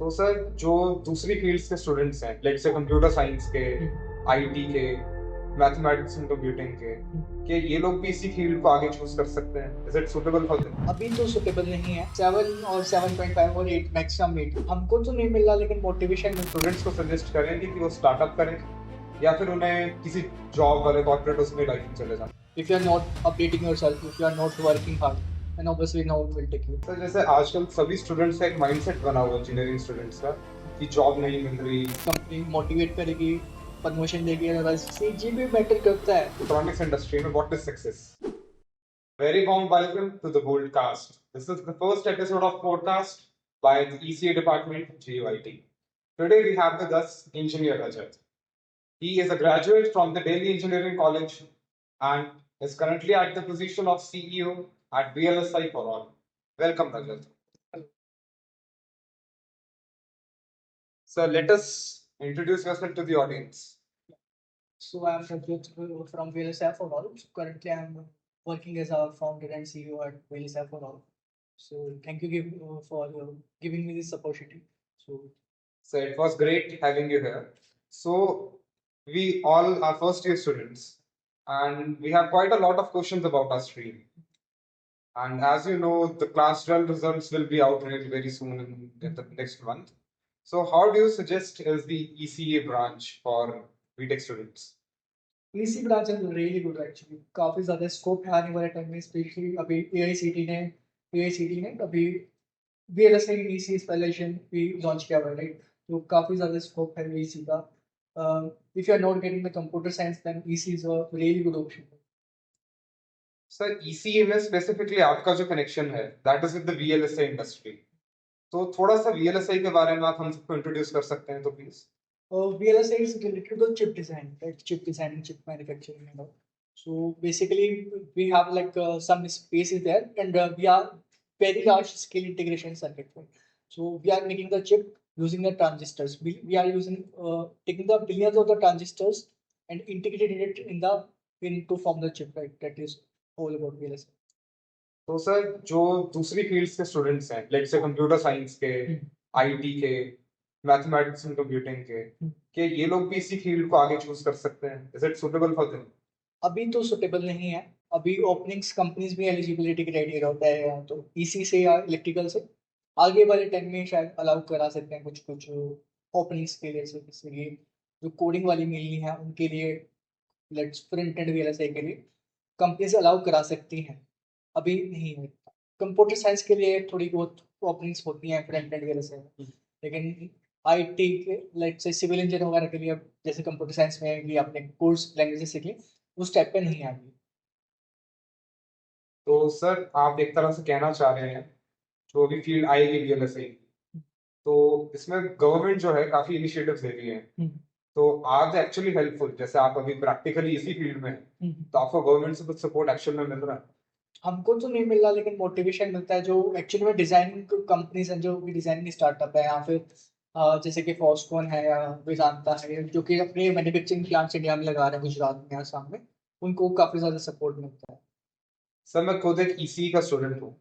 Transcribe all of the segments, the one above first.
तो सर जो दूसरी फील्ड्स के स्टूडेंट्स हैं लाइक से कंप्यूटर साइंस के, आईटी के, मैथमेटिक्स एंड कंप्यूटिंग के, क्या ये लोग भी इसी फील्ड को आगे चूज कर सकते हैं? Is it suitable for them? अभी तो सुटेबल नहीं है। 7 और 7.5 और 8 मैक्सिमम 8 हमको तो नहीं मिल रहा, लेकिन मोटिवेशन मिल। स्टूडेंट्स को सजेस्ट करेंगे कि वो स्टार्टअप करें या फिर उन्हें किसी जॉब वाले कॉर्पोरेट उसमें लाइफ में चले जाएं? If you are not updating yourself, if you are not working hard, then obviously no one will take you. Sir जैसे आजकल सभी स्टूडेंट्स का एक माइंडसेट बना हुआ है इंजीनियरिंग स्टूडेंट्स का कि जॉब नहीं मिल रही। कंपनी मोटिवेट करेगी, प्रमोशन देगी, अदरवाइज सीजी भी मैटर करता है। इलेक्ट्रॉनिक्स इंडस्ट्री में what is success? Very warm welcome to the Boldcast. This is the first episode of podcast by the ECA department, GUIT. Today we have with us Engineer Rajat. He is a graduate from the Delhi Engineering College and is currently at the position of CEO at VLSI for All. Welcome, Rajat. So let us introduce yourself to the audience. So I'm Rajat from VLSI for All. So currently I'm working as a founder and CEO at VLSI for All. So thank you for giving me this opportunity. So it was great having you here. So we all are first year students and we have quite a lot of questions about our stream. And as you know, the class 12 results will be out very soon in the next month. So how do you suggest is the ECA branch for BTech students? इसी branch है really good actually, काफ़ी ज़्यादा scope है आने वाले time में, specially अभी AICT ने अभी वीएलएसआई ईसी स्पेशलाइजेशन भी लॉन्च किया हुआ है, राइट? तो काफ़ी ज़्यादा स्कोप है ईसी का। If you are not getting the computer science, then EC is a really good option. Sir ECA में स्पेसिफिकली आपका जो कनेक्शन है that is with the VLSI industry, तो थोड़ा सा VLSI के बारे में आप हम सबको इंट्रोड्यूस कर सकते हैं तो please? VLSI is related to chip design, right? Chip design and chip manufacturing and all. So basically, we have like some spaces there, and we are very large scale integration circuit. Right? So we are making the chip using the transistors. We are using taking the billions of the transistors and integrating it in the pin to form the chip. Right? That is all about VLSI. तो sir जो दूसरी fields के students हैं like से computer science के, IT के, mathematics and computing के, क्या ये लोग भी इसी फील्ड को आगे चूज कर सकते हैं? Is it suitable for them? अभी तो सुटेबल नहीं है। अभी ओपनिंग्स कंपनीज भी एलिजिबिलिटी क्राइटेरिया होता है, या तो ईसी से या इलेक्ट्रिकल से। आगे वाले टाइम में शायद अलाउ करा सकते हैं कुछ कुछ ओपनिंग्स के लिए, इसलिए जो कोडिंग वाली मिलनी है उनके लिए, लेट्स फ्रंट एंड वीएलएसआई के लिए कंपनीज अलाउ करा सकती हैं। अभी नहीं है। कंप्यूटर साइंस के लिए थोड़ी बहुत ओपनिंग्स होती हैं फ्रंट एंड वीएलएसआई में, लेकिन आईटी के लेट्स से सिविल इंजीनियर वगैरह के लिए, जैसे कंप्यूटर साइंस में भी आपने कोर्स लैंग्वेजेस सीख ली, उस टाइप पे नहीं आएगी। तो सर आप एक तरह से कहना चाह रहे हैं जो अभी फील्ड आएगी VLSI, तो इसमें गवर्नमेंट जो है काफी इनिशिएटिव्स ले रही है, तो आर दे एक्चुअली हेल्पफुल? जैसे आप अभी प्रैक्टिकली इसी फील्ड में हैं, तो आपको गवर्नमेंट से कुछ सपोर्ट एक्शन में मिल रहा है? हमको तो नहीं मिल रहा, लेकिन मोटिवेशन मिलता है जो एक्चुअली में डिजाइनिंग कंपनीज हैं, जो भी डिजाइनिंग स्टार्टअप है, या फिर जैसे कि फॉक्सकॉन है या वेदांता है, जो कि अपने मैन्युफैक्चरिंग प्लांट्स इंडिया में लगा रहे हैं, गुजरात में, आसाम में, उनको काफी ज्यादा सपोर्ट मिलता है। सर मैं खुद एक ECE का स्टूडेंट हूँ,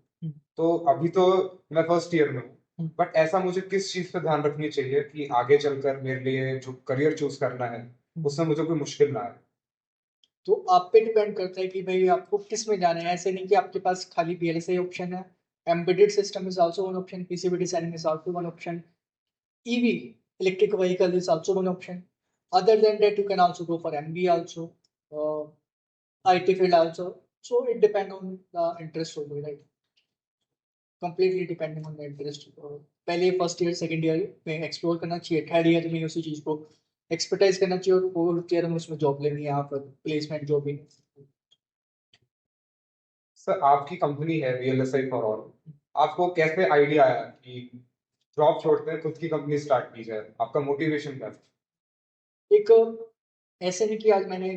तो अभी तो मैं फर्स्ट ईयर में हूँ, बट ऐसा मुझे किस चीज पे ध्यान रखनी चाहिए कि आगे चलकर मेरे लिए जो करियर चूज करना है उसमें मुझे कोई मुश्किल ना आए? तो आप पे डिपेंड करता है कि भाई आपको किस में जाना है। ऐसे नहीं कि आपके पास खाली VLSI ऑप्शन है। Embedded system is also one option, PCB designing is also one option, EV electric vehicle is also one option. Other than that, you can also go for MBA also, IT field also. So it depends on the interest of you, right? Completely depending on the interest. पहले first year second year में explore करना चाहिए, third year में उसी चीज को expertise करना चाहिए, और फोर्थ ईयर में उसमें जॉब लेनी है, यहाँ पर प्लेसमेंट जॉब ही। सर आपकी कंपनी है VLSI फॉर ऑल, आपको कैसे आइडिया आया कि जॉब छोड़कर खुद की कंपनी स्टार्ट की जाए? आपका मोटिवेशन क्या था? एक ऐसे नहीं कि आज मैंने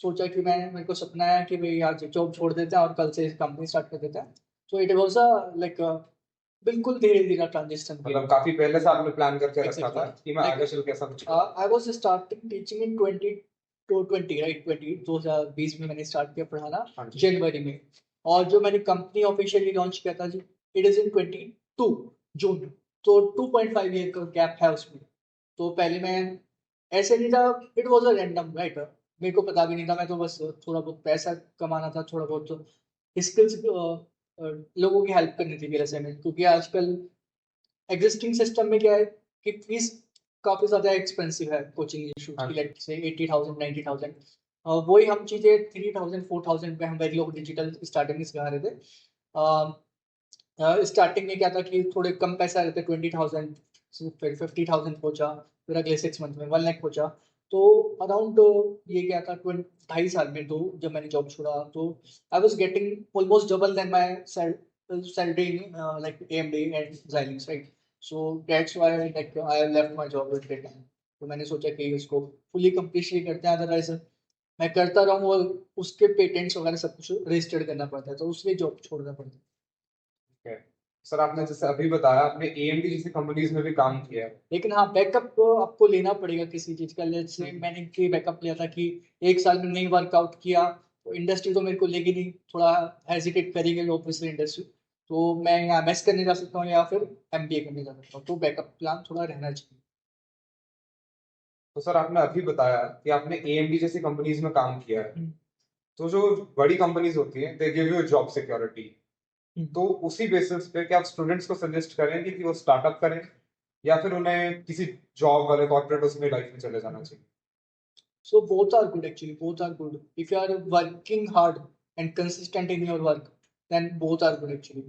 सोचा कि मैं मेरे को सपना है कि भाई आज जॉब छोड़ देते हैं और कल से कंपनी स्टार्ट कर देते हैं। So it was a like बिल्कुल धीरे धीरे ट्रांजिशन किया। मतलब काफी पहले से आपने प्लान करके रखा था Exactly. कि मैं Like, आगे चल के ऐसा कुछ करूं? I was starting teaching in 2020, right? 2020 में मैंने स्टार्ट किया पढ़ाना, हाँ जी। जनवरी में। और जो मैंने कंपनी ऑफिशियली लॉन्च किया था जी, इट इज इन 22 जून। तो 2.5 ईयर का गैप है उसमें। तो पहले मैं ऐसे नहीं था, it was a random right, मेरे को पता भी नहीं था, मैं तो बस थोड़ा बहुत पैसा कमाना था, थोड़ा बहुत स्किल्स लोगों की हेल्प करनी थी मेरे में, क्योंकि आजकल एग्जिस्टिंग सिस्टम में क्या है कि फीस काफी ज्यादा एक्सपेंसिव है कोचिंग इंस्टीट्यूट की, लेट से 80,000 90,000। वही हम चीजें 3,000 4,000 पे हम वेरी लोग डिजिटल स्टार्टिंग में सिखा रहे थे। स्टार्टिंग में क्या था कि थोड़े कम पैसा रहते, 20,000, फिर 50,000 पहुंचा, फिर अगले 6 मंथ में 1 लाख पहुंचा। तो अराउंड ये क्या था 2.5 साल में, तो जब मैंने जॉब छोड़ा तो I was getting almost double than my salary in like AMD and Xilinx, right? So that's why like I left my job at that time. तो मैंने सोचा कि उसको फुली कंप्लीटली करते हैं, अदरवाइज मैं करता रहूँ और उसके पेटेंट्स वगैरह सब कुछ रजिस्टर्ड करना पड़ता है, तो उसलिए जॉब छोड़ना पड़ता है। Okay. सर आपने जैसे अभी बताया आपने AMD जैसी कंपनीज में भी काम किया है। लेकिन हाँ, बैकअप तो आपको लेना पड़ेगा किसी चीज का। जैसे मैंने कि बैकअप लिया था कि 1 साल में नहीं वर्कआउट किया तो इंडस्ट्री तो मेरे को लेगी नहीं, थोड़ा हेजिटेट करेंगे ऑब्वियसली इंडस्ट्री। तो मैं यहाँ एमएस करने जा सकता हूँ या फिर एमबीए करने जा सकता हूँ, तो बैकअप प्लान थोड़ा रहना चाहिए। तो सर आपने अभी बताया कि आपने AMD जैसी कंपनीज में काम किया है, हम्म, तो जो बड़ी कंपनीज होती हैं they give you job security. Hmm. तो उसी बेसिस पे क्या आप स्टूडेंट्स को सजेस्ट करेंगे कि वो स्टार्टअप करें या फिर उन्हें किसी जॉब वाले कॉर्पोरेट उसमें लाइफ में चले जाना चाहिए? So both are good actually. Both are good. If you are working hard and consistent in your work, then both are good actually.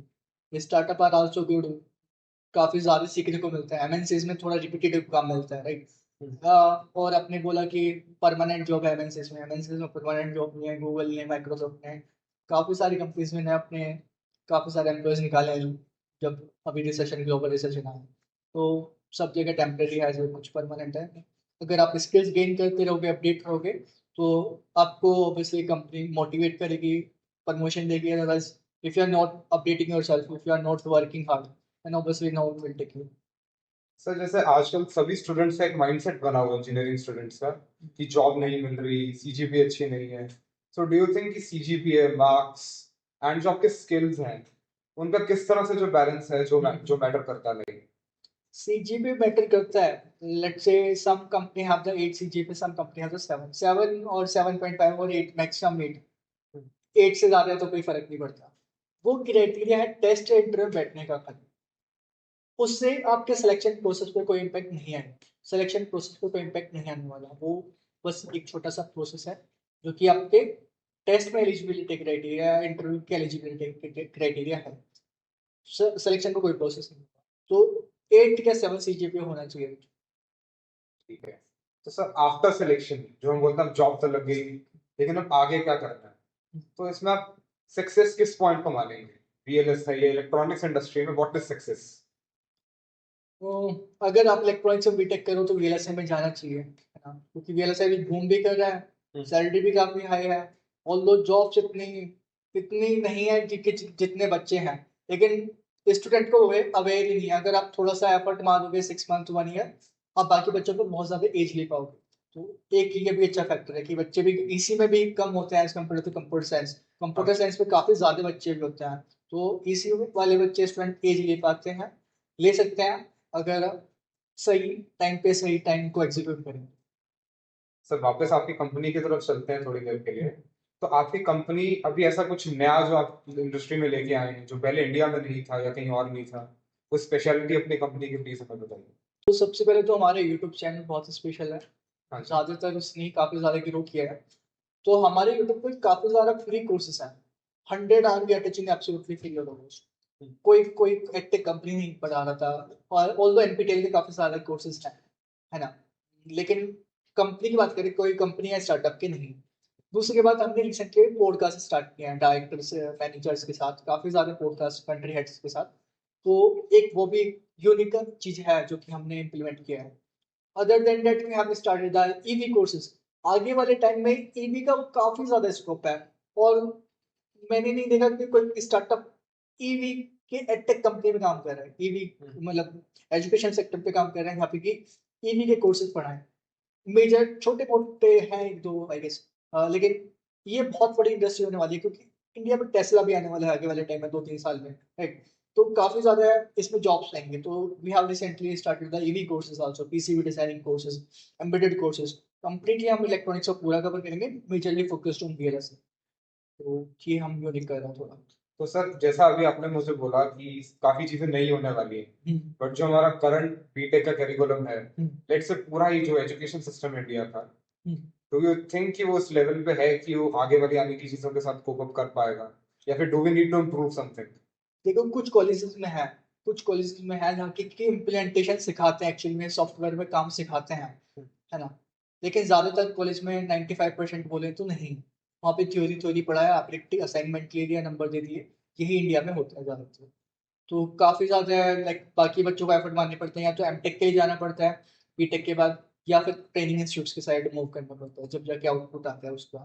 The startup are also good. काफी ज्यादा सीखने को मिलता है, एमएनसीज में थोड़ा रिपीटेटिव काम मिलता है, राइट। और आपने बोला कि परमानेंट जॉब है एमएनसीज में, एमएनसीज में परमानेंट जॉब नहीं है, गूगल ने, माइक्रोसॉफ्ट ने, काफी सारी कंपनीज में ने अपने काफी सारे एम्प्लॉयज निकाले हैं जब अभी रिसेशन, ग्लोबल रिसेशन आया। तो सब जगह टेम्परेरी है, जो कुछ परमानेंट है। अगर आप स्किल्स गेन करते रहोगे, अपडेट रहोगे, तो आपको ऑब्वियसली कंपनी मोटिवेट करेगी, प्रमोशन देगी। Otherwise if you are not updating yourself, if you are not working hard, and obviously no one will take you. Sir जैसे आजकल सभी स्टूडेंट्स का एक माइंडसेट बना हुआ इंजीनियरिंग स्टूडेंट्स का कि जॉब नहीं मिल रही, सीजीपीए अच्छी नहीं है। सो डू यू थिंक कि सीजीपीए, मार्क्स एंड जो आपके स्किल्स हैं उनका किस तरह से जो बैलेंस है जो मैटर करता है? लाइक CGPA मैटर करता है। Let's say some company have the 8 CGPA, some company have the 7, 7 और 7.5 और 8, मैक्सिमम 8। 8 से ज्यादा है तो कोई फर्क नहीं पड़ता। वो क्राइटेरिया है टेस्ट इंटरव्यू बैठने का खाली। उससे आपके सिलेक्शन प्रोसेस पे कोई इम्पैक्ट नहीं आएगा। सिलेक्शन प्रोसेस पे कोई इम्पैक्ट नहीं आने वाला। वो बस एक छोटा सा प्रोसेस है जो कि आपके टेस्ट में एलिजिबिलिटी क्राइटेरिया, इंटरव्यू के एलिजिबिलिटी क्राइटेरिया है। सिलेक्शन का कोई प्रोसेस नहीं होगा। तो 8 या 7 CGPA होना चाहिए। ठीक है। तो सर आफ्टर सिलेक्शन जो हम बोलते हैं जॉब तो लग गई, लेकिन अब आगे क्या करना है, तो इसमें आप सक्सेस किस पॉइंट को मानेंगे? VLS है ये इलेक्ट्रॉनिक्स इंडस्ट्री में, व्हाट इज सक्सेस? तो अगर आप इलेक्ट्रॉनिक्स में बीटेक करो तो VLSI में जाना चाहिए, है ना, क्योंकि VLSI भी बूम भी कर रहा है, सैलरी भी काफी हाई है। ऑल्दो जॉब्स इतनी इतनी नहीं है जितने बच्चे हैं, लेकिन स्टूडेंट को अवेयर ही नहीं है। अगर आप थोड़ा सा एफर्ट मारोगे 6 मंथ 1 ईयर, आप बाकी बच्चों को बहुत ज्यादा एज ले पाओगे। तो एक ये भी अच्छा फैक्टर है कि बच्चे भी इसी में भी कम होते हैं as compare to computer science. Computer science में काफी ज्यादा बच्चे भी होते हैं, तो इसी वाले बच्चे स्टूडेंट एज ले पाते हैं, ले सकते हैं, अगर सही टाइम पे सही टाइम को एग्जीक्यूट करें। सर वापस आपकी कंपनी की तरफ चलते हैं थोड़ी देर के लिए। तो आपकी कंपनी अभी ऐसा कुछ नया जो आप इंडस्ट्री में लेके आए हैं जो पहले इंडिया में नहीं था या कहीं और नहीं था, वो स्पेशलिटी अपनी कंपनी की प्लीज हमें बताइए। तो सबसे पहले तो हमारे यूट्यूब चैनल बहुत स्पेशल है, हाँ जी। ज़्यादातर उसने काफ़ी ज़्यादा ग्रो किया है। तो हमारे यूट्यूब पे काफ़ी ज़्यादा फ्री कोर्सेज हैं। 100 hour teaching absolutely free almost. कोई कोई एक्टिव कंपनी नहीं पढ़ा रहा था, और ऑल्दो एनपीटीईएल के काफ़ी सारे कोर्सेज हैं, है ना। लेकिन कंपनी की बात करें, कोई कंपनी या स्टार्टअप की नहीं। दूसरी बात, हमने रिसेंटली पॉडकास्ट स्टार्ट किया है डायरेक्टर्स मैनेजर्स के साथ, काफ़ी सारे पॉडकास्ट कंट्री हेड्स के साथ। तो एक वो भी यूनिक चीज़ है जो कि हमने इम्प्लीमेंट किया है। Other than that we have started the EV courses. आगे वाले टाइम में ईवी का काफ़ी ज़्यादा स्कोप है, और मैंने नहीं देखा कि कोई स्टार्टअप ईवी के एडटेक कंपनी में काम कर रहा है, ईवी मतलब एजुकेशन सेक्टर पे काम कर रहा है यहाँ पे कि ईवी के कोर्सेज पढ़ाएं। मेजर छोटे मोटे हैं एक दो आई गेस, लेकिन ये बहुत बड़ी इंडस्ट्री होने वाली है, क्योंकि इंडिया में टेस्ला भी आने वाला है आगे वाले टाइम में 2-3 साल में, राइट। तो काफी ज्यादा इसमें जॉब्स आएंगे। तो we have recently started the EV courses also, PCB designing courses, embedded courses. Completely हम इलेक्ट्रॉनिक्स को पूरा कवर करेंगे, मेजरली फोकस्ड ऑन वीएलएसआई। तो ये हम यूनिक कर रहे हैं थोड़ा। तो सर जैसा अभी आपने मुझे बोला कि काफी चीजें नई होने वाली है, बट जो हमारा करंट बीटेक का करिकुलम है, लेट्स से पूरा ही जो एजुकेशन सिस्टम इंडिया का, डू यू थिंक कि वो उस लेवल पे है कि वो आगे वाली आने की चीजों के साथ कोप अप कर पाएगा, या फिर do we need to improve something? देखो कुछ कॉलेजेस में है जहाँ की इम्प्लीमेंटेशन सिखाते हैं, एक्चुअली में सॉफ्टवेयर में काम सिखाते हैं, है ना। लेकिन ज्यादातर कॉलेज में 95% बोले तो नहीं, वहाँ पे थ्योरी थ्योरी पढ़ाया, आपने असाइनमेंट ले लिया, नंबर दे दिए। यही इंडिया में होता है ज्यादातर। तो काफी ज्यादा लाइक बाकी बच्चों को एफर्ट मारने पड़ते हैं, या तो एमटेक के लिए जाना पड़ता है बीटेक के बाद, या फिर ट्रेनिंग इंस्टीट्यूट्स के साइड मूव करना पड़ता है जब जाके आउटपुट आता है उसका।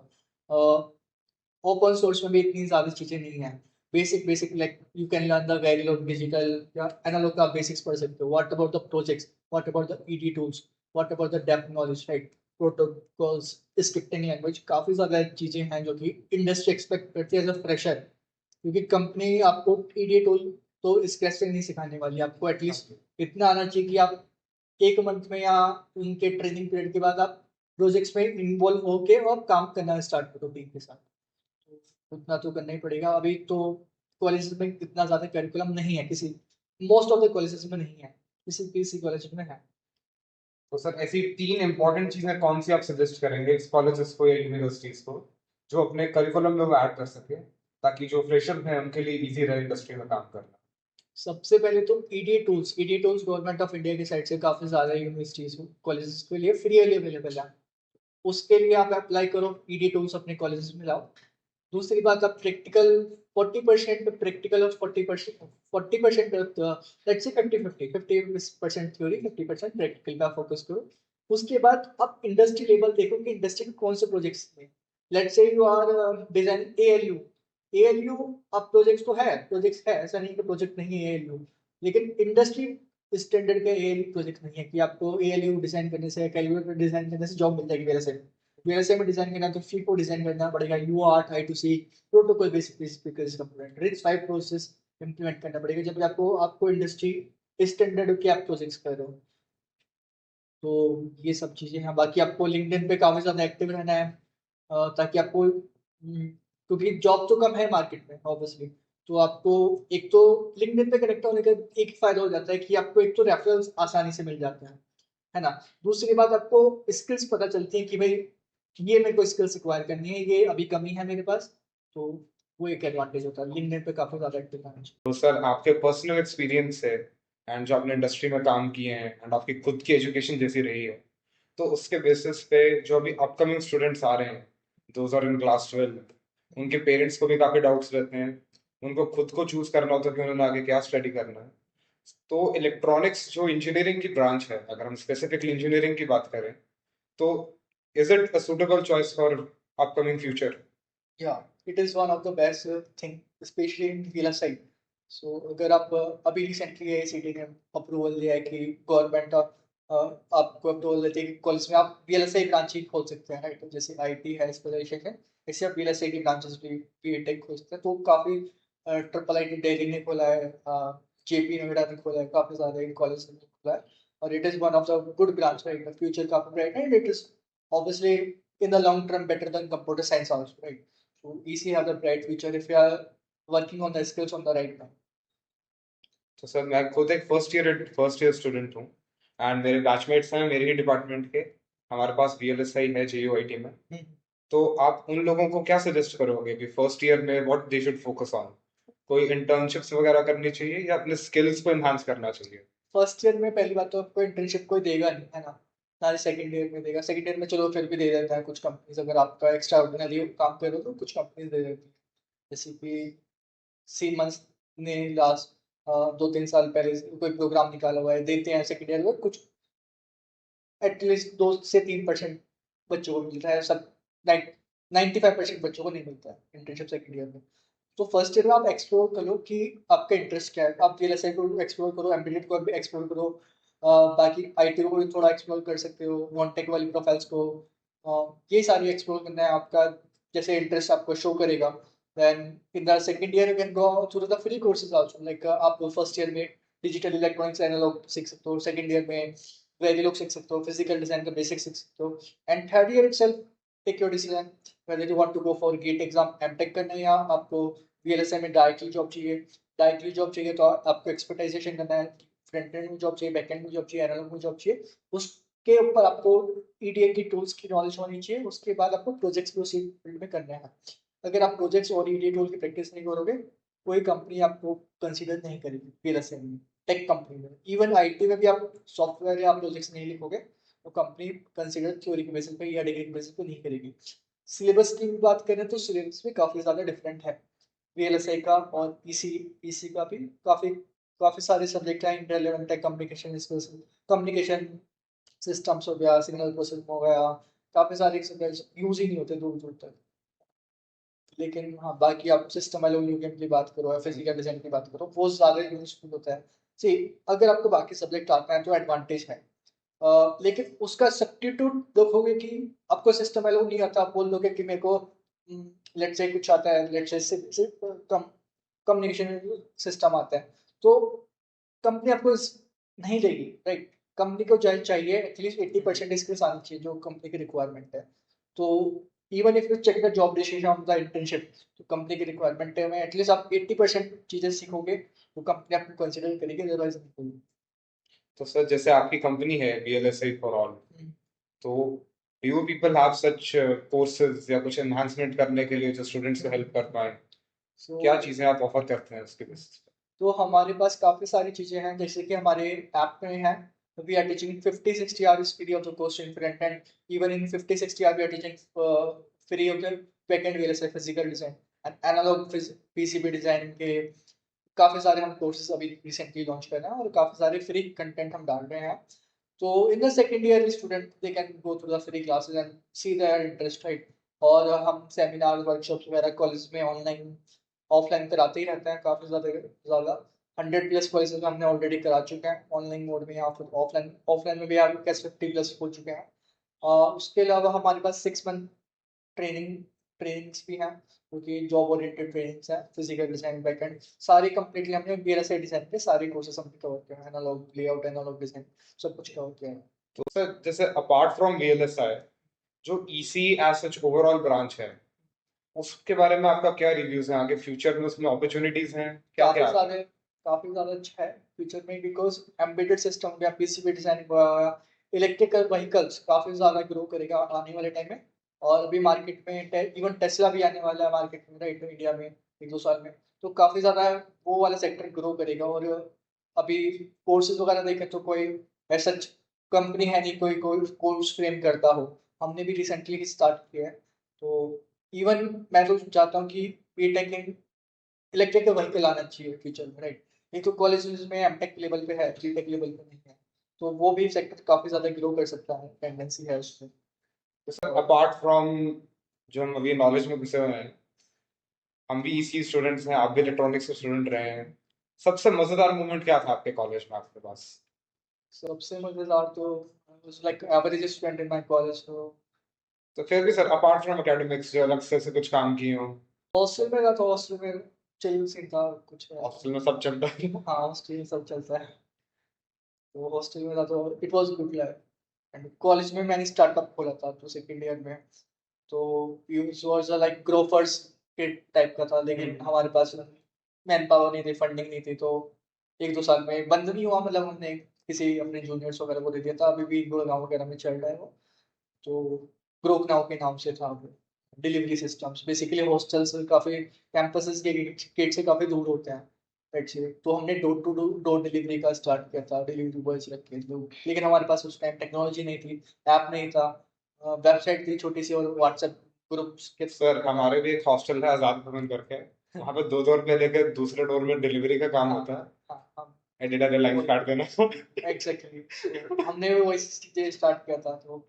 ओपन सोर्स में भी इतनी ज्यादा चीजें नहीं है। Basic basic like you can learn the Verilog digital या एनालॉग का बेसिक्स पढ़ सकते हो। What about the projects, what about the ED tools, what about the depth knowledge, right, protocols, scripting language, काफी ज्यादा चीजें हैं जो कि इंडस्ट्री एक्सपेक्ट करती है एज अ फ्रेशर। क्योंकि कंपनी आपको ईडी टूल तो स्क्रैच से नहीं सिखाने वाली, आपको एटलीस्ट इतना आना चाहिए कि आप एक मंथ में या उनके ट्रेनिंग पीरियड के बाद आप प्रोजेक्ट्स में इन्वॉल्व होके और काम करना स्टार्ट करो टीम के साथ। तो उतना तो करना ही पड़ेगा। अभी तो कॉलेज में इतना ज्यादा करिकुलम नहीं है, किसी मोस्ट ऑफ द कॉलेजेस में नहीं है, किसी किसी कॉलेज में है। तो सर ऐसी तीन इंपॉर्टेंट चीजें कौन सी आप सजेस्ट करेंगे इस कॉलेजेस को या यूनिवर्सिटीज को, जो अपने करिकुलम में वो ऐड कर सके, ताकि जो फ्रेशर हैं उनके लिए इजी रहे इंडस्ट्री में काम करना? सबसे पहले तो ED tools government of India की साइड से काफी ज्यादा यूनिवर्सिटीज कॉलेजेस के लिए फ्री अवेलेबल है। उसके लिए आप अप्लाई करो, ईडी टूल्स अपने कॉलेजेस में लाओ। दूसरी बात, आप प्रैक्टिकल 40% प्रैक्टिकल और 40% लेट्स से 50-50 थ्योरी 50% प्रैक्टिकल पे आप फोकस करो। उसके बाद आप इंडस्ट्री लेवल देखो कि इंडस्ट्री में कौन से प्रोजेक्ट्स में, let's say you are design ALU. ALU आप प्रोजेक्ट्स है, ऐसा नहीं कि प्रोजेक्ट नहीं है एएलयू, लेकिन इंडस्ट्री स्टैंडर्ड का एएलयू प्रोजेक्ट नहीं है कि आपको एएलयू डिजाइन करने से, कैलकुलेटर डिजाइन करने से जॉब मिल जाएगी मेरे से। वीएलएसआई में डिजाइन करना है तो FIFO डिजाइन करना पड़ेगा, यूआर्ट, I2C, protocol basic component, rich 5 process implement करना पड़ेगा जब आपको आपको इंडस्ट्री स्टैंडर्ड के आप प्रोजेक्ट्स कर रहे हो। तो ये सब चीजें हैं। बाकी आपको लिंक्डइन पे काफी ज्यादा एक्टिव रहना है, ताकि आपको क्योंकि जॉब तो कम है मार्केट में ऑब्वियसली। तो आपको एक तो लिंक्डइन पे कनेक्ट होने का एक फायदा हो जाता है कि आपको एक तो रेफरल्स आसानी से मिल जाते हैं, है ना। दूसरी बात, आपको स्किल्स पता चलती है कि भाई ये मेरे को स्किल्स एक्वायर करनी है, ये अभी कमी है मेरे पास। तो वो एक एडवांटेज होता है लिंक्डइन पे काफी ज्यादा एक्टिव रहना चाहिए। तो सर आपके पर्सनल एक्सपीरियंस है एंड जो आपने इंडस्ट्री में काम किए हैं एंड आपकी खुद की एजुकेशन जैसी रही है, तो उसके बेसिस पे जो अभी अपकमिंग स्टूडेंट्स आ रहे हैं, दोज आर इन क्लास 12, उनके पेरेंट्स को भी काफी डाउट्स रहते हैं, उनको खुद को चूज करना होता है कि उन्होंने आगे क्या स्टडी करना है। तो इलेक्ट्रॉनिक्स जो इंजीनियरिंग की ब्रांच है, अगर हम स्पेसिफिकली इंजीनियरिंग की बात करें, तो is it a suitable choice for upcoming future? Yeah, it is one of the best thing, especially in real estate. So अगर आप अभी रिसेंटली एआईसीटी ने अप्रूवल दिया है कि गवर्नमेंट आपको अप्रूवल देती है कि कॉलेज में आप रियल एस्टेट ब्रांच ही खोल सकते हैं, राइट। जैसे आईटी है स्पेशलाइजेशन है, ऐसे आप रियल एस्टेट की ब्रांचेस भी बीटेक खोल सकते हैं। तो काफी ट्रिपल आईटी दिल्ली ने खोला है, जेपी नोएडा ने खोला है, काफी सारे कॉलेज ने खोला है। और it is one of the good branch, right. Future काफी ब्राइट है, and it is obviously in the long term better than computer science also, right? So EC have a bright future if you are working on the skills on the right time. तो sir मैं खुद एक first year student हूँ and मेरे batchmates हैं मेरे ही department के, हमारे पास VLSI है JUIT में। तो आप उन लोगों को क्या सजेस्ट करोगे कि फर्स्ट ईयर में what they should focus on? कोई इंटर्नशिप्स वगैरह करनी चाहिए या अपने स्किल्स को एनहांस करना चाहिए? फर्स्ट ईयर में पहली बात तो आपको इंटर्नशिप कोई देगा नहीं, है ना। ना सेकंड ईयर में देगा, सेकंड ईयर में चलो फिर भी दे देता है कुछ कंपनीज, अगर आपका एक्स्ट्रा ऑर्डिनरी काम करो तो कुछ कंपनीज दे देती है। जैसे कि सीमंस ने लास्ट 2-3 साल पहले कोई प्रोग्राम निकाला हुआ है, देते हैं सेकंड ईयर में कुछ एटलीस्ट 2 से 3% बच्चों को मिलता है। सब 95% बच्चों को नहीं मिलता है इंटर्नशिप सेकंड ईयर में। तो फर्स्ट ईयर में आप एक्सप्लोर करो कि आपका इंटरेस्ट क्या है, आप VLSI को एक्सप्लोर करो, एम्बेडेड को भी एक्सप्लोर करो, बाकी आईटी को भी थोड़ा एक्सप्लोर कर सकते हो, नॉन टेक वाली प्रोफाइल्स को, ये सारी एक्सप्लोर करना है आपका, जैसे इंटरेस्ट आपको शो करेगा Then in the second year you can go through the free courses also, like आप first year में डिजिटल इलेक्ट्रॉनिक्स एनालॉग सीख सकते हो, सेकंड ईयर में वेरिलोग सीख सकते हो, फिजिकल डिजाइन का बेसिक सीख सकते हो, and third year itself take your decision whether you want to go for GATE exam MTech करना है या आपको वीएलएसआई में डायरेक्टली जॉब चाहिए। डायरेक्टली जॉब चाहिए तो आपको एक्सपर्टाइजेशन करना है, फ्रंट एंड में जॉब चाहिए, बैक एंड में जॉब चाहिए, एनालॉग में जॉब चाहिए, उसके ऊपर आपको ईडीए की टूल्स की नॉलेज होनी चाहिए, उसके बाद आपको प्रोजेक्ट्स भी उसी फील्ड में करने हैं। अगर आप प्रोजेक्ट्स और ईडीए टूल की प्रैक्टिस नहीं करोगे, कोई कंपनी आपको कंसीडर नहीं करेगी वीएलएसआई में, टेक कंपनी में। इवन आईटी में भी आप सॉफ्टवेयर या प्रोजेक्ट्स नहीं लिखोगे तो कंपनी कंसीडर थ्योरी के बेसिस पे या डिग्री के बेसिस पे नहीं करेगी। सिलेबस की भी बात करें तो सिलेबस भी काफ़ी ज़्यादा डिफरेंट है वीएलएसआई का, और ईसी का भी काफ़ी काफ़ी सारे सब्जेक्ट हैं इंटरलेवेंट है, कम्युनिकेशन स्किल्स, कम्युनिकेशन सिस्टम्स हो गया, सिग्नल प्रोसेसिंग हो गया, काफ़ी सारे सब्जेक्ट यूज ही नहीं होते दूर दूर तक। लेकिन हाँ, बाकी आप सिस्टम एलोकेशन की बात करो या फिजिकल डिजाइन की बात करो, वो ज़्यादा यूजफुल होता है। सी, अगर आपको बाकी सब्जेक्ट आते हैं तो एडवांटेज है। लेकिन उसका सब्स्टिट्यूट देखोगे कि आपको सिस्टम एलो नहीं आता, आप बोल दोगे कि मेरे को लेट्स से कुछ आता है, let's say come communication system आता है, तो कंपनी आपको नहीं देगी, राइट। कंपनी को चाहिए एटलीस्ट 80% स्किल्स आनी चाहिए जो कंपनी की रिक्वायरमेंट है। तो even if you check the job description of the internship, तो कंपनी की रिक्वायरमेंट है में एटलीस्ट आप 80% चीजें सीखोगे तो कंपनी आपको कंसिडर करेगी, अदरवाइज नहीं। तो सर जैसे आपकी कंपनी है VLSI फॉर ऑल, तो do you people have such courses या कुछ एनहांसमेंट करने के लिए जो स्टूडेंट्स को हेल्प कर पाए? सो क्या चीजें आप ऑफर करते हैं उसके बेसिस पे? तो हमारे पास काफ़ी सारी चीज़ें हैं, जैसे कि हमारे ऐप में है, we are teaching 50-60 hours free of the cost in front end, even in 50-60 hour we are teaching free of the back end VLSI physical design and analog PCB design के काफ़ी सारे हम कोर्सेज अभी recently launch कर रहे हैं, और काफ़ी सारे फ्री कंटेंट हम डाल रहे हैं। तो in the second year student they can go through the free classes and see their interest, right. और हम सेमिनार वर्कशॉप्स वगैरह कॉलेज में ऑनलाइन ऑफलाइन कराते ही रहते हैं, काफ़ी ज़्यादा 100+ कॉलेजेस में हमने ऑलरेडी करा चुके हैं ऑनलाइन मोड में, या फिर ऑफलाइन ऑफलाइन में भी आपके पास 50+ हो चुके हैं। उसके अलावा हमारे पास 6 मंथ ट्रेनिंग ट्रेनिंग्स भी हैं, क्योंकि जॉब ओरिएंटेड ट्रेनिंग्स हैं, फिजिकल डिजाइन, बैकएंड सारी कंप्लीटली हमने वीएलएसआई डिजाइन पे सारे कोर्सेज हमने कवर किए हैं, एनालॉग लेआउट, एनालॉग डिजाइन, सब कुछ कवर किया है। तो सर जैसे अपार्ट फ्रॉम VLSI, जो EC as such overall branch है, उसके बारे में आपका क्या रिव्यूज है? आगे फ्यूचर में उसमें अपॉर्चुनिटीज हैं क्या काफी क्या? सारे काफी ज्यादा अच्छा है फ्यूचर में, बिकॉज एम्बेडेड सिस्टम या पीसीबी डिजाइन, इलेक्ट्रिकल व्हीकल्स काफी ज्यादा ग्रो करेगा आने वाले टाइम में। और अभी मार्केट में इवन टेस्ला भी आने वाला है मार्केट में, राइट, इंडिया में 1-2 साल में। तो काफी ज्यादा वो वाला सेक्टर ग्रो करेगा। और अभी कोर्सेज वगैरह देखें तो कोई ऐसा कंपनी है नहीं कोई कोई कोर्स फ्रेम करता हो, हमने भी रिसेंटली स्टार्ट किया है। तो इवन मैं तो चाहता हूँ कि बीटेक इन इलेक्ट्रिकल व्हीकल आना चाहिए फ्यूचर में, राइट। नहीं तो कॉलेजेस में एमटेक लेवल पे है, बीटेक लेवल पे नहीं है, तो वो भी सेक्टर काफी ज्यादा ग्रो कर सकता है, टेंडेंसी है उसमें। तो सर अपार्ट फ्रॉम जो हम अभी नॉलेज में घुसे हुए हैं, हम भी EC स्टूडेंट्स हैं, आप भी इलेक्ट्रॉनिक्स के स्टूडेंट रहे हैं, सबसे मजेदार मोमेंट क्या था आपके कॉलेज में आपके पास? सबसे मजेदार तो like average student in my college, तो फिर भी सर अपार्ट फ्रॉम एकेडमिक्स जो अलग से कुछ काम किए हो? हॉस्टल में था तो हॉस्टल में चिल सीन था कुछ। हॉस्टल में सब चलता है। हाँ, हॉस्टल में सब चलता है, तो हॉस्टल में था तो it was good life. And college में मैंने स्टार्टअप खोला था तो सेकेंड ईयर में, तो यूज वाज लाइक ग्रोफर्स के टाइप का था, लेकिन हमारे पास मैन पावर नहीं थी, फंडिंग नहीं थी, तो 1-2 साल में बंद नहीं हुआ, मतलब हमने किसी अपने जूनियर्स वगैरह को दे दिया था। अभी भी गुड़गांव वगैरह में चल रहा है वो, तो ग्रोक नाउ के नाम से था वो। डिलीवरी सिस्टम्स बेसिकली हॉस्टल्स काफ़ी कैंपसेस के गेट से काफ़ी दूर होते हैं, एक्चुअली। तो हमने डोर टू डोर डिलीवरी का स्टार्ट किया था, डिलीवरी बॉयज रख के लोग, लेकिन हमारे पास उस टाइम टेक्नोलॉजी नहीं थी, ऐप नहीं था, वेबसाइट थी छोटी सी, और व्हाट्सएप ग्रुप्स के। सर हमारे भी एक हॉस्टल है आजाद भवन करके, वहाँ पे 2 डोर पे लेकर दूसरे डोर में डिलीवरी का काम होता है। हाँ हाँ, एडिटर ने लाइन काट देना। एग्जैक्टली, हमने भी वही चीजें स्टार्ट किया था। तो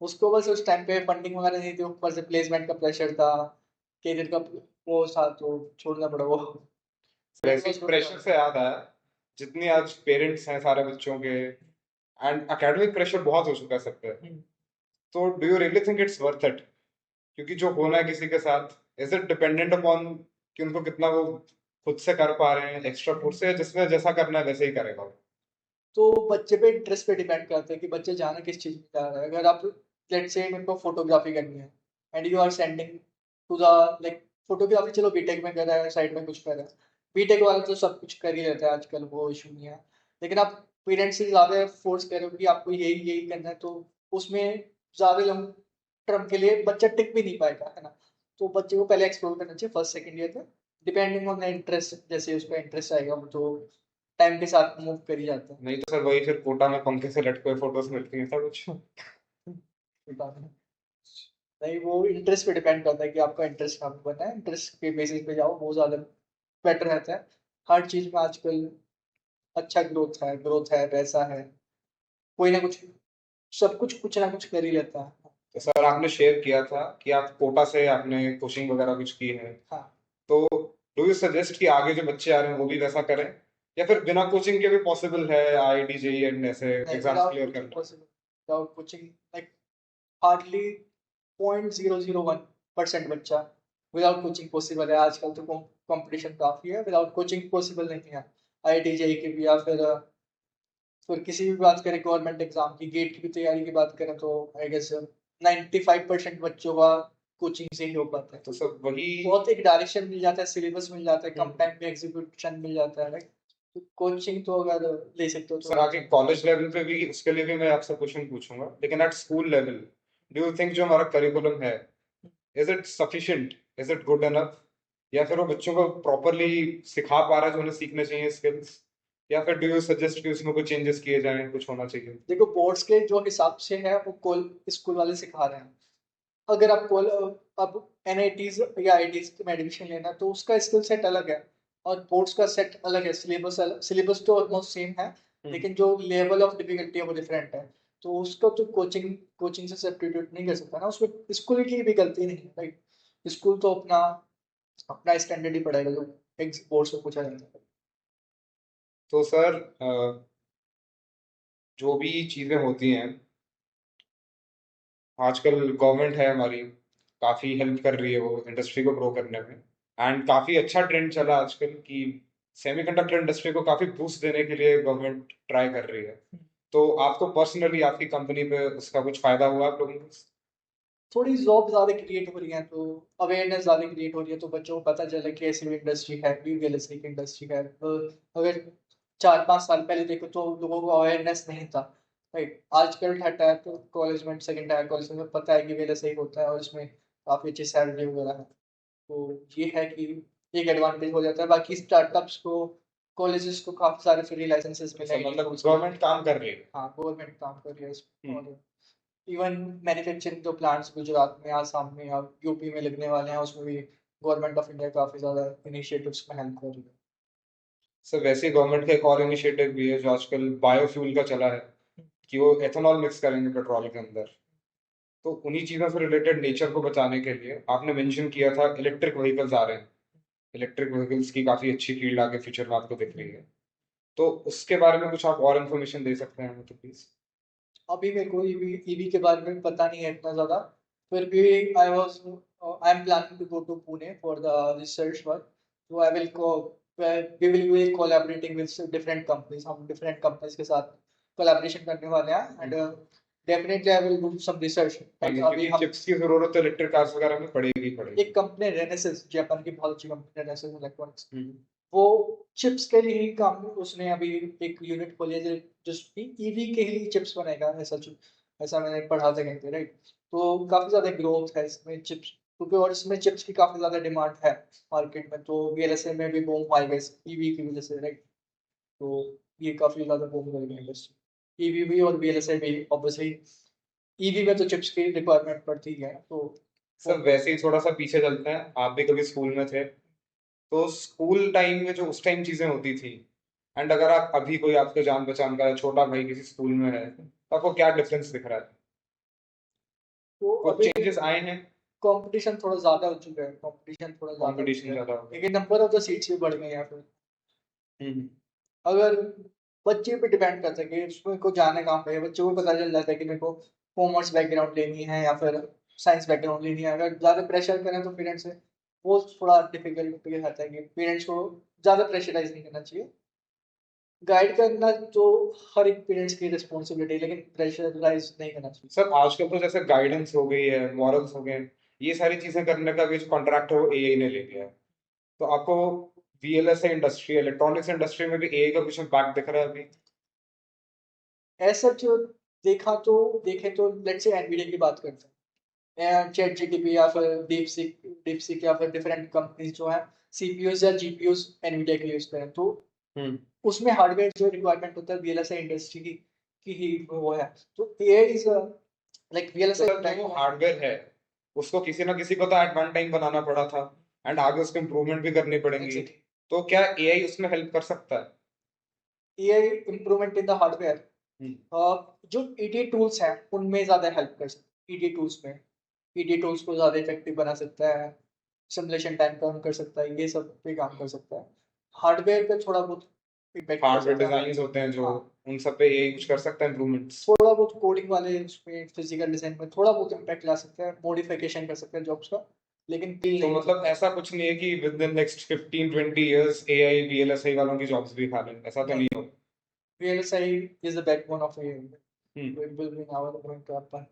उसको बस उस टाइम पे फंडिंग वगैरह नहीं थी, ऊपर से प्लेसमेंट का प्रेशर था, कैरियर का वो था, तो छोड़ना पड़ा वो। बेसिक प्रेशर से याद आया, जितनी आज पेरेंट्स हैं सारे बच्चों के, एंड एकेडमिक प्रेशर बहुत हो चुका है सब पे, तो do you really think it's worth it? क्योंकि जो होना है किसी के साथ, इज इट डिपेंडेंट अपॉन कि उनको कितना वो खुद से कर पा रहे हैं एक्स्ट्रा कोर्स से, जिसमें जैसा करना है वैसे ही करेगा वो? तो बच्चे पे इंटरेस्ट पे डिपेंड करता है कि बच्चे जाना किस चीज़ में जा रहा है। अगर आप लेट्स से मेरे को फोटोग्राफी करनी है and you are sending to the like photography, चलो बीटेक में कर रहा है, साइड में कुछ कर रहा है, बीटेक वाला तो सब कुछ कर ही लेता है आजकल, वो इशू नहीं है। लेकिन आप पेरेंट्स से ज़्यादा फोर्स करो कि आपको यही यही करना है, तो उसमें ज़्यादा लॉन्ग टर्म के लिए बच्चा टिक भी नहीं पाएगा, है ना। तो बच्चे को पहले एक्सप्लोर करना चाहिए फर्स्ट सेकंड ईयर में, डिपेंडिंग ऑन द इंटरेस्ट, जैसे उसका इंटरेस्ट आएगा वो तो टाइम के साथ मूव कर ही जाता है। नहीं तो सर वही फिर कोटा में पंखे से लटके हुए फोटोज मिलती हैं सब कुछ। नहीं, वो इंटरेस्ट पे डिपेंड करता है कि आपका इंटरेस्ट कहाँ पे बना है, इंटरेस्ट के बेसिस पे जाओ, वो ज़्यादा बेटर रहता है। हर चीज़ में आजकल अच्छा ग्रोथ है, पैसा है, कोई ना कुछ, सब कुछ ना कुछ कर ही लेता है। तो सर आपने शेयर किया था कि आप कोटा से आपने कोचिंग वगैरह कुछ की है, हाँ, तो डू यू सजेस्ट कि आगे जो बच्चे आ रहे हैं वो भी वैसा करें, या फिर बिना कोचिंग के भी पॉसिबल है आईआईटी जेईई एंड ऐसे नहीं, एग्जाम्स क्लियर करना? विदाउट कोचिंग लाइक हार्डली 0.001% बच्चा विदाउट कोचिंग पॉसिबल है। आजकल तो कंपटीशन काफ़ी है, विदाउट कोचिंग पॉसिबल नहीं है। आईआईटी जेईई की भी, या फिर किसी भी बात करें गवर्नमेंट एग्जाम की, गेट की भी तैयारी की बात करें, तो आई गेस 95% बच्चों का कोचिंग से ही हो पाता है। तो सर वही बहुत एक डायरेक्शन मिल जाता है, सिलेबस मिल जाता है, कम हम्म, टाइम में एग्जीक्यूशन मिल जाता है, राइट। तो कोचिंग तो अगर ले सकते हो तो सर आगे कॉलेज लेवल पे भी उसके लिए भी मैं आपसे क्वेश्चन पूछूंगा, लेकिन at school level do you think जो हमारा करिकुलम है, is it sufficient, is it good enough, या फिर वो बच्चों को प्रॉपरली सिखा पा रहा है जो उन्हें सीखने चाहिए स्किल्स, या फिर डू यू सजेस्ट कि उसमें कुछ चेंजेस किए जाएं, कुछ होना चाहिए? देखो, बोर्ड्स के जो हिसाब से है वो स्कूल वाले सिखा रहे हैं। अगर आप अब एनआईटीज या आईआईटीज में एडमिशन लेना है, तो उसका स्किल सेट अलग है और बोर्ड्स का सेट अलग है। सिलेबस तो ऑलमोस्ट सेम है, लेकिन जो लेवल ऑफ डिफिकल्टी है वो डिफरेंट है। तो उसको तो कोचिंग से सब्स्टिट्यूट नहीं कर सकता ना, उसमें स्कूल की भी गलती नहीं है, राइट। स्कूल तो अपना अपना स्टैंडर्ड ही पढ़ेगा जो बोर्ड से पूछा जाता है। तो सर जो भी चीजें होती हैं आजकल, गवर्नमेंट है हमारी काफी हेल्प कर रही है वो इंडस्ट्री को ग्रो करने में, एंड काफी अच्छा ट्रेंड चला आजकल कि सेमीकंडक्टर इंडस्ट्री को काफी बूस्ट देने के लिए गवर्नमेंट ट्राई कर रही है। तो आपको पर्सनली आपकी कंपनी पे उसका कुछ फायदा हुआ आप लोगों को? थोड़ी जॉब ज़्यादा क्रिएट हो रही है, तो अवेयरनेस ज़्यादा क्रिएट हो रही है, तो बच्चों को पता चला कि ऐसी भी इंडस्ट्री है, भी रियलिस्टिक की इंडस्ट्री है। अगर 4-5 साल पहले देखो तो लोगों को अवेयरनेस नहीं था, राइट। आजकल थर्ड टायर तो कॉलेज में, सेकंड टायर कॉलेज में पता है कि वेले सही होता है और इसमें काफ़ी अच्छी सैलरी वगैरह है। तो ये है कि एक एडवांटेज हो जाता है। बाकी स्टार्टअप्स को, कॉलेजेस को काफ़ी सारे फ्री लाइसेंसेस मिले हैं, मतलब गवर्नमेंट काम कर रही है। हाँ, गवर्नमेंट काम कर रही है इसमें। हम्म। और इवन मैन्युफैक्चरिंग जो प्लांट्स गुजरात में, आसाम में और यूपी में लगने वाले हैं, उसमें भी गवर्नमेंट ऑफ इंडिया काफ़ी ज़्यादा इनिशिएटिव्स में हेल्प कर रही है। सर वैसे गवर्नमेंट का एक और इनिशिएटिव भी है जो आजकल बायोफ्यूल का चला है, कि वो एथेनॉल मिक्स करेंगे पेट्रोल के अंदर। तो उन्हीं चीजों से रिलेटेड नेचर को बचाने के लिए आपने मेंशन किया था इलेक्ट्रिक व्हीकल्स आ रहे हैं, इलेक्ट्रिक व्हीकल्स की काफी अच्छी फील्ड आगे फ्यूचर में आपको दिख रही है, तो उसके बारे में कुछ आप और इन्फॉर्मेशन दे सकते हैं हमें तो प्लीज? अभी मेरे को ईवी के बारे में पता नहीं है इतना ज़्यादा, फिर भी I am planning to go to Pune for the research work. तो आई विल को we will be collaborating with different companies, हम डिफरेंट कंपनीज के साथ कोलैबोरेशन करने वाले हैं and definitely I will do some research. अभी क्योंकि हम चिप्स की जरूरत तो इलेक्ट्रिक कार्स वगैरह में पड़ेगी पड़ेगी। एक कंपनी रेनेसिस, जापान की बहुत अच्छी कंपनी रेनेसिस इलेक्ट्रॉनिक्स, हम्म। वो चिप्स के लिए ही काम, उसने अभी एक यूनिट खोली है जिसकी ईवी के लिए चिप्स बनाएगा, ऐसा मैंने पढ़ा था कहीं पे, राइट। तो काफी ज्यादा ग्रोथ है इसमें चिप्स, क्योंकि और इसमें चिप्स की काफी ज्यादा डिमांड है मार्केट में, तो वीएलएसए में भी बूम आएगा इस ईवी की वजह से, राइट। तो ये काफी ज्यादा बूम करेगा इंडस्ट्री, ईवी भी और वीएलएसए भी। ऑब्वियसली ईवी में तो चिप्स की रिक्वायरमेंट पड़ती है, तो सर वैसे ही थोड़ा सा पीछे चलते हैं, आप भी कभी स्कूल में थे, तो स्कूल टाइम में जो उस टाइम चीजें होती थी, एंड अगर आप अभी कोई आपके जान पहचान का छोटा भाई किसी स्कूल में है, तो आपको क्या डिफरेंस दिख रहा है? तो कुछ अभी चेंजेस आए हैं? कंपटीशन थोड़ा ज्यादा हो चुका है, कंपटीशन थोड़ा ज्यादा हो कंपटीशन चुका है, ज्यादा हो गया? लेकिन नंबर ऑफ द सीट्स भी बढ़ गए हैं। फिर हम्म। अगर बच्चे पे डिपेंड करता है कि उसमें को जाना कहाँ पे है, बच्चों को पता चल जाता है कि मेरे को कॉमर्स बैकग्राउंड लेनी है या फिर साइंस बैकग्राउंड लेनी है। अगर ज्यादा प्रेशर करें तो पेरेंट्स से, वो थोड़ा डिफिकल्ट रहता है कि पेरेंट्स को ज़्यादा प्रेशराइज नहीं करना चाहिए। गाइड करना तो हर एक पेरेंट्स की रिस्पॉन्सिबिलिटी है, लेकिन प्रेशराइज नहीं करना चाहिए। सर आजकल तो जैसे गाइडेंस हो गई है, मॉरल्स हो गए, ये सारी चीजें करने का भी जो कॉन्ट्रैक्ट है वो एआई ने ले लिया है। तो आपको वीएलएसआई इंडस्ट्री, इलेक्ट्रॉनिक्स इंडस्ट्री में भी एआई का कुछ इम्पैक्ट दिख रहा है अभी? ऐसा जो देखें तो लेट्स से एनवीडिया की बात करते हैं, चैट जीटीपी या फिर डीपसीक या फिर डिफरेंट कंपनीज जो है सीपीयूज या जीपीयूज एनवीडिया के यूज करें, तो हम्म। उसमें हार्डवेयर जो रिक्वायरमेंट होता है वीएलएसआई इंडस्ट्री की ही वो है। तो एआई इज लाइक तो वीएलएसआई सर जो हार्डवेयर है उसको किसी ना किसी को तो एट वन टाइम बनाना पड़ा था, एंड आगे उसको इम्प्रूवमेंट भी करनी पड़ेंगी। तो क्या एआई उसमें हेल्प कर सकता है? AI improvement in the hardware, hmm. जो ईडी टूल्स हैं उनमें ज़्यादा हेल्प कर सकते हैं। ईडी टूल्स को ज़्यादा इफेक्टिव बना सकता है, सिमुलेशन टाइम कम कर सकता है, ये सब पे काम कर सकता है। हार्डवेयर पे थोड़ा बहुत इम्पैक्ट कर हार्डवेयर सकता है। डिजाइन होते हैं जो, हाँ, उन सब पे एआई कुछ कर सकता है इम्प्रूवमेंट्स? थोड़ा बहुत कोडिंग वाले उसमें फिजिकल डिजाइन में थोड़ा बहुत इम्पैक्ट ला सकता है, मॉडिफिकेशन कर सकते हैं जॉब्स का, लेकिन किल तो नहीं। मतलब ऐसा कुछ नहीं है कि with in next 15-20 years AI VLSI वालों की जॉब्स भी खा लें, ऐसा तो नहीं हो? VLSI is the backbone of AI. Hmm. It will be now going to happen.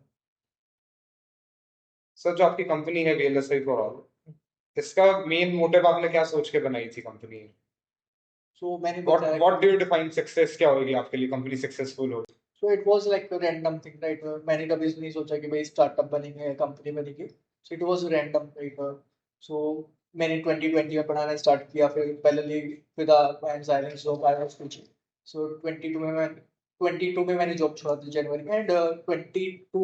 Sir जो आपकी कंपनी है वीएलएसआई फॉर ऑल, इसका मेन मोटिव आपने क्या सोच के बनाई थी कंपनी? So मैंने व्हाट बताया व्हाट डू कि यू डिफाइन सक्सेस, क्या होगी आपके लिए कंपनी सक्सेसफुल हो? so it was like a random thing, right? मैंने कभी नहीं सोचा कि भाई स्टार्टअप बनेंगे, कंपनी बनेगी। So it was random, right? So मैंने 2020 में पढ़ाना स्टार्ट किया, फिर parallelly with my anxieties job I was teaching. So 22 में मैंने जॉब छोड़ा था जनवरी में, एंड 22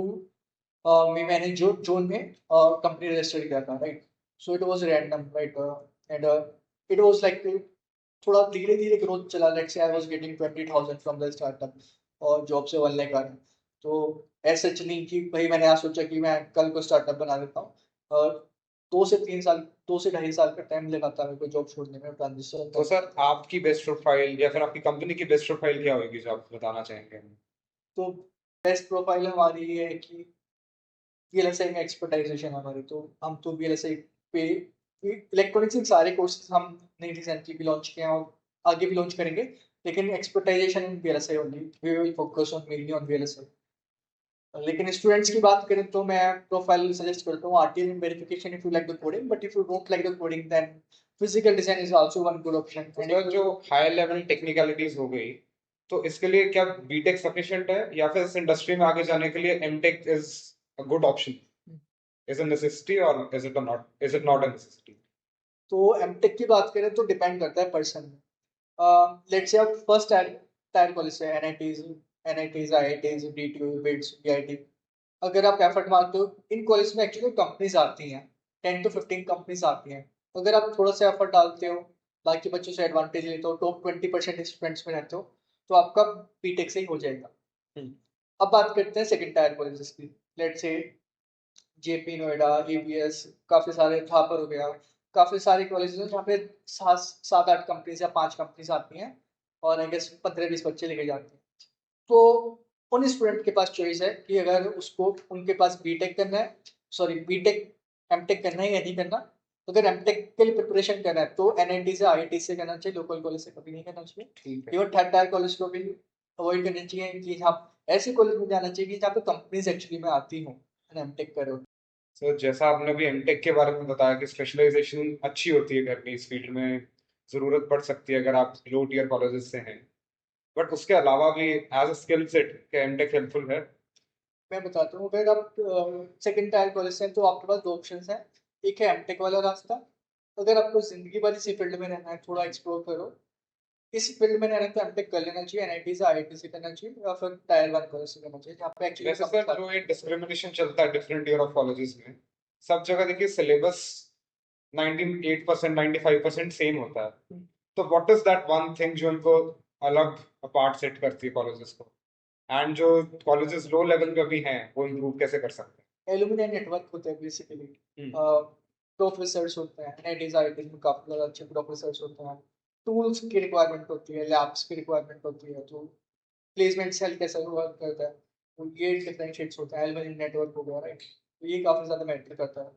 में मैंने जो जून में कंपनी रजिस्टर किया था, right? So it was random, right? And it was like थोड़ा धीरे धीरे ग्रोथ चला। Let's say I was getting 20,000 from the startup और जॉब से 1 लाख आ रहा है। तो ऐसा नहीं कि भाई मैंने आज सोचा कि मैं कल को स्टार्टअप बना देता हूँ। और 2 से 3 साल, 2 से ढाई साल का टाइम लगा था मेरे को जॉब छोड़ने में, ट्रांजिशन। तो सर आपकी बेस्ट प्रोफाइल या फिर आपकी कंपनी की बेस्ट प्रोफाइल क्या होगी जो आप बताना चाहेंगे? तो बेस्ट प्रोफाइल हमारी ये है कि वीएलएसआई में एक्सपर्टाइजेशन हमारी, तो हम तो वीएलएसआई पे इलेक्ट्रॉनिक्स के सारे कोर्सेज हम नहीं रिसेंटली भी लॉन्च किए हैं और आगे भी लॉन्च करेंगे, लेकिन expertisation in VLSI only, we will focus on mainly on VLSI. लेकिन स्टूडेंट्स की बात करें तो मैं प्रोफाइल सजेस्ट करता हूँ RTL verification if you like the coding, but if you don't like the coding then physical design is also one good option. तो sir जो हाई लेवल टेक्निकलिटीज हो गई, तो इसके लिए क्या बीटेक सफिशिएंट है, या फिर इस इंडस्ट्री में आगे जाने के लिए MTech is a good option? Is a necessity और is it not a necessity? तो एमटेक की बात करें तो डिपेंड करता है पर्सन। लेट्स से आप फर्स्ट टायर कॉलेज से NITs IITs DTU bits BIT, अगर आप एफर्ट मारते हो इन कॉलेज में एक्चुअली कंपनीज आती हैं, 10 to 15 कंपनीज आती हैं। अगर आप थोड़ा सा एफर्ट डालते हो, बाकी बच्चों से एडवांटेज लेते हो, टॉप 20% स्टूडेंट्स में रहते हो, तो आपका बीटेक से ही हो जाएगा। अब बात करते हैं सेकंड टायर कॉलेजेस की। Let's say JP Noida, ABS, काफी सारे थापर हो गया, काफी सारे कॉलेजेस हैं जहाँ पे 7-8 कंपनीज या 5 कंपनीज आती हैं और आई गेस 15-20 बच्चे लेके जाते हैं। तो उन स्टूडेंट के पास चॉइस है कि अगर उसको उनके पास बीटेक करना है, सॉरी बीटेक एमटेक करना है या नहीं करना। अगर एमटेक के लिए प्रिपरेशन करना है तो एनआईटी से आईआईटी से करना चाहिए, लोकल कॉलेज से कभी नहीं करना चाहिए। ठीक है। इवन थर्ड टायर कॉलेज को भी अवॉइड करना चाहिए कि आप ऐसे कॉलेज में जाना चाहिए कि जहाँ पे कंपनीज एक्चुअली में आती हो एमटेक करो। सर जैसा आपने अभी एमटेक के बारे में बताया कि स्पेशलाइजेशन अच्छी होती है करनी इस फील्ड में, जरूरत पड़ सकती है अगर आप लो टियर कॉलेजेस से हैं, बट उसके अलावा भी एज अ स्किल सेट क्या एमटेक हेल्पफुल है? मैं बताता हूँ, अगर आप सेकंड टायर कॉलेज से हैं तो आपके पास 2 ऑप्शन हैं। एक है एमटेक वाला रास्ता, अगर आपको जिंदगी भर इसी फील्ड में रहना है, थोड़ा एक्सप्लोर करो, इस फील्ड में रहना है तो एमटेक कर लेना चाहिए, एनआईटी से आईआईटी से करना चाहिए या फिर टायर 1 कॉलेज से करना चाहिए जहाँ पे एक्चुअली वैसे सर जो ये डिस्क्रिमिनेशन चलता है डिफरेंट ईयर ऑफ कॉलेजेस में, सब जगह देखिए सिलेबस 98% 95% सेम होता है। तो what is that one thing जो इनको अलग अपार्ट सेट करती है कॉलेजेस को, एंड जो कॉलेजेस लो लेवल पे भी हैं वो इम्प्रूव कैसे कर सकते एलुमनी नेटवर्क होता है बेसिकली। हैं? प्रोफेसर्स होते हैं एनआईटीज आईआईटीज में, काफी ज्यादा अच्छे प्रोफेसर्स होते हैं। टूल्स की रिक्वायरमेंट होती है, लैब्स की रिक्वायरमेंट होती है, तो प्लेसमेंट सेल कैसे वर्क करता है, तो ये डिफरेंशिएट्स होता है। एलुमनी नेटवर्क हो गया, राइट? तो ये काफी ज्यादा मैटर करता है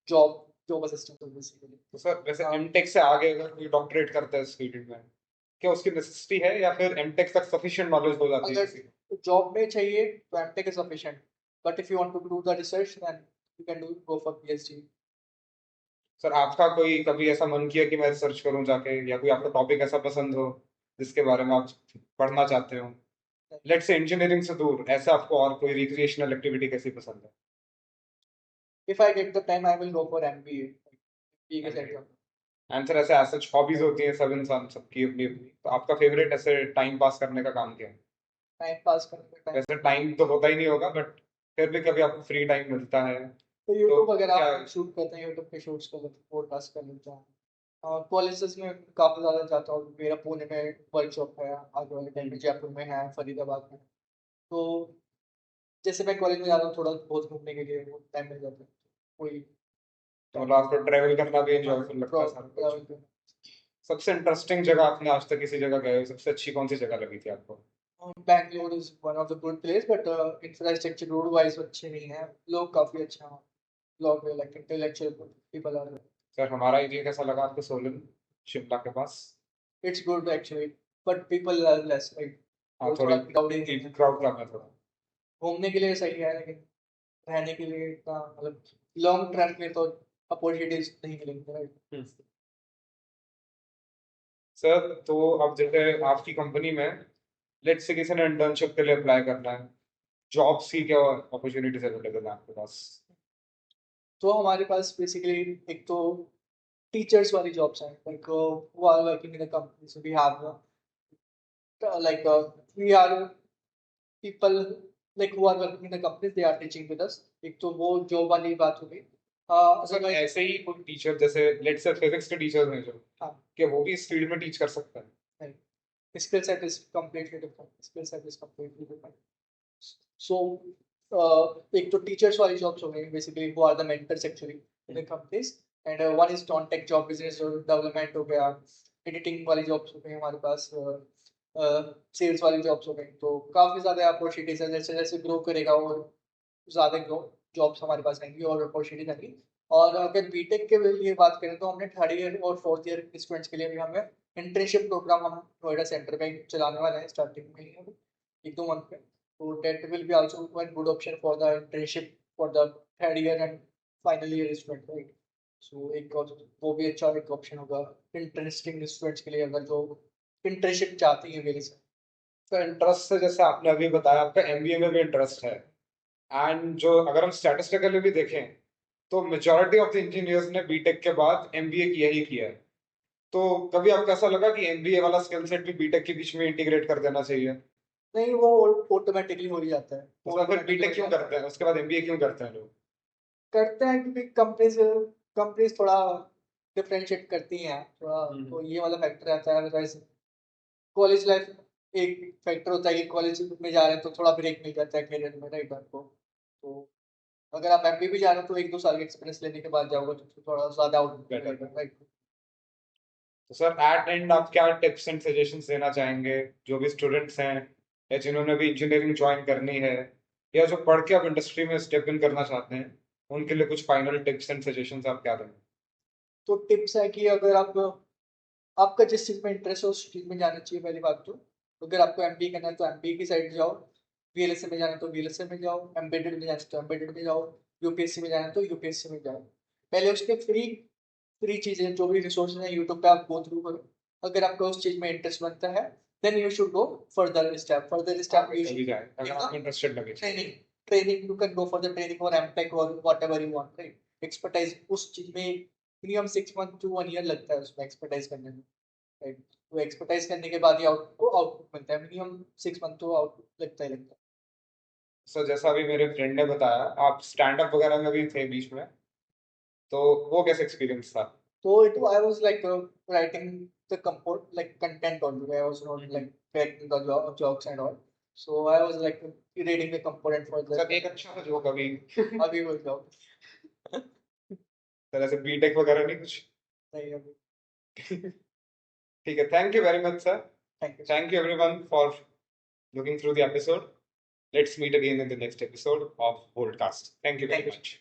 जॉब जॉब असिस्टेंट बेसिकली। तो सर वैसे हाँ। एमटेक से आगे अगर कोई डॉक्टरेट करता है इस फील्ड में, क्या उसकी नेसेसिटी है या फिर एमटेक तक सफिशिएंट नॉलेज हो जाती है अगर किसी को? जॉब में चाहिए तो MTech is sufficient, but if you want to do the research then you can do go for PhD. Sir आपका कोई कभी ऐसा मन किया कि मैं रिसर्च करूं जाके, या कोई आपका टॉपिक ऐसा पसंद हो जिसके बारे में आप पढ़ना चाहते हो? लेट्स से इंजीनियरिंग से दूर ऐसे आपको और कोई रिक्रिएशनल एक्टिविटी कैसी पसंद है? If I get the time I will go for MBA, MBA के साइड जाऊंगा। आंसर ऐसे ऐसे हॉबीज होती हैं सब इंसान सबकी अपनी अपनी, तो आपका फेवरेट ऐसे टाइम पास करने का काम क्या है? टाइम पास करने का टाइम वैसे टाइम तो होता ही नहीं होगा, बट फिर भी कभी आपको फ्री टाइम मिलता है तो तो यूट्यूब वगैरह क्या? आप शूट करते हैं, यूट्यूब पे शूट्स कर लेते हैं, पॉडकास्ट कर लेते हैं। और कॉलेजेस में काफ़ी ज़्यादा जाता हूँ, मेरा पुणे में वर्कशॉप है, आगे वाले टाइम में जयपुर में है, फरीदाबाद में। तो जैसे मैं कॉलेज में जा रहा हूँ, थोड़ा बहुत घूमने के लिए वो टाइम मिल जाता है, कोई तो टाइम मतलब आपको ट्रैवल करना भी हाँ, एंजॉयफुल लगता है सारा कुछ? ट्रैवल करना। सबसे इंटरेस्टिंग जगह आपने आज तक किसी जगह गए हो, सबसे अच्छी कौन सी जगह लगी थी आपको? Bangalore is one of the good place, but infrastructure road wise अच्छे नहीं है, लोग काफ़ी अच्छे हैं, लोग like intellectual people are. Sir हमारा एरिया कैसा लगा आपको, सोलन शिमला के पास? It's good actually, but people are less, right? हाँ वो थोड़ी थोड़ा क्राउडेड है, क्राउड कम है थोड़ा। घूमने के लिए सही है, लेकिन रहने के लिए इतना मतलब लॉन्ग ट्रैक में तो अपॉर्चुनिटीज नहीं मिलेंगी, राइट? सर तो अब जैसे आपकी कंपनी में लेट्स से किसी ने इंटर्नशिप के लिए अप्लाई करना है, जॉब्स की क्या अपॉर्चुनिटीज अवेलेबल है आपके पास? तो हमारे पास बेसिकली एक तो टीचर्स वाली जॉब्स हैं, लाइक वो are working in the company, so we have like we are people like who are working in the companies, they are teaching with us। एक तो वो जॉब वाली बात हो गई। सर अदरवाइज ऐसे ही कोई टीचर जैसे लेट्स से फिजिक्स के टीचर हैं जो, हाँ, क्या वो भी इस फील्ड में टीच कर सकते हैं? Skill set is completely different, skill set is completely different. So एक तो टीचर्स वाली जॉब्स हो गई, बेसिकली वो are the mentors actually in the companies, and one is non tech job, business development हो गया, एडिटिंग वाली जॉब्स हो गई हमारे पास, सेल्स वाली जॉब्स हो गई। तो काफ़ी ज़्यादा अपॉर्चुनिटीज है, जैसे जैसे ग्रो करेगा और ज़्यादा ग्रो जॉब्स हमारे पास आएंगी और अपॉर्चुनिटीज आएंगी। और अगर बीटेक के लिए बात करें तो हमने थर्ड ईयर और फोर्थ ईयर स्टूडेंट्स के लिए भी हमें इंटर्नशिप प्रोग्राम हम नोएडा सेंटर में चलाने वाले हैं, स्टार्टिंग में ही अभी एक दो मंथ में। तो that will be also one good option for the internship for the third year and final year student, right? So एक वो भी अच्छा एक ऑप्शन होगा इंटरेस्टिंग स्टूडेंट्स के लिए, अगर जो इंटर्नशिप चाहते हैं मेरे से। तो इंटरेस्ट से जैसे आपने अभी बताया आपका एमबीए में भी इंटरेस्ट है, एंड जो अगर हम स्टैटिस्टिकली भी देखें तो मेजॉरिटी ऑफ द इंजीनियर्स ने बीटेक के बाद एमबीए किया ही किया है। तो कभी आपको ऐसा लगा कि एमबीए वाला स्किल सेट भी बीटेक के बीच में इंटीग्रेट कर देना चाहिए? नहीं, वो ऑटोमेटिकली हो ही जाता है, तो फिर automatically बीटेक हो क्यों जाता करते हैं, उसके बाद एमबीए क्यों करते हैं लोग? करते हैं क्योंकि कंपनीज कंपनीज थोड़ा डिफरेंशिएट करती हैं थोड़ा, तो ये वाला फैक्टर रहता है। अदरवाइज कॉलेज लाइफ एक फैक्टर होता है कि कॉलेज में जा रहे हैं तो थोड़ा ब्रेक मिल जाता है करियर में, राइट आपको। तो अगर आप एमबीए भी जा रहे हो तो एक दो साल का एक्सपीरियंस लेने के बाद जाओगे तो थोड़ा ज़्यादा आउटपुट मिलेगा, राइट? तो सर एट एंड आप क्या टिप्स एंड सजेशंस देना चाहेंगे जो भी स्टूडेंट्स हैं या जिन्होंने भी इंजीनियरिंग ज्वाइन करनी है, या जो पढ़ के आप इंडस्ट्री में स्टेप इन करना चाहते हैं, उनके लिए कुछ फाइनल टिप्स एंड सजेशंस आप क्या देंगे? तो टिप्स है कि अगर आप आपका जिस चीज़ में इंटरेस्ट है उस चीज़ में जाना चाहिए पहली बात तो। अगर आपको एमबीए करना है तो एमबीए की साइड जाओ, वीएलएसए में जाना है तो वीएलएसए में जाओ, एम्बेडेड में जाना है तो एम्बेडेड में जाओ, यूपीएससी में जाना है तो यूपीएससी में जाओ। पहले उसके फ्री फ्री चीज़ें जो भी रिसोर्सेज हैं यूट्यूब पे आप गो थ्रू करो। अगर आपका उस चीज़ में इंटरेस्ट बनता है then you should go further step, further step you अभी जाए अगर शुड आपको इंटरेस्टेड लगे। Training, training you can go for the training और एमटेक और whatever you want, right? Expertise उस चीज़ में मिनिमम 6 मंथ टू 1 ईयर लगता है उसमें एक्सपर्टाइज करने में, राइट? तो एक्सपर्टाइज करने के बाद ही आउटपुट मिलता है, मिनिमम 6 मंथ तो आउटपुट लगता ही लगता है। सर जैसा अभी मेरे फ्रेंड ने बताया आप स्टैंड अप वगैरह में भी थे बीच में, तो वो कैसा एक्सपीरियंस था? So it I was like writing the comport like content only. I was not like cracking the jokes and all. So I was like reading the component for the sir एक अच्छा जो कभी अभी वो job sir ऐसे BTech वगैरह नहीं कुछ? नहीं अभी। ठीक है, thank you very much sir. Thank you. Thank you everyone for looking through the episode. Let's meet again in the next episode of Podcast. Thank you very Thank you. much.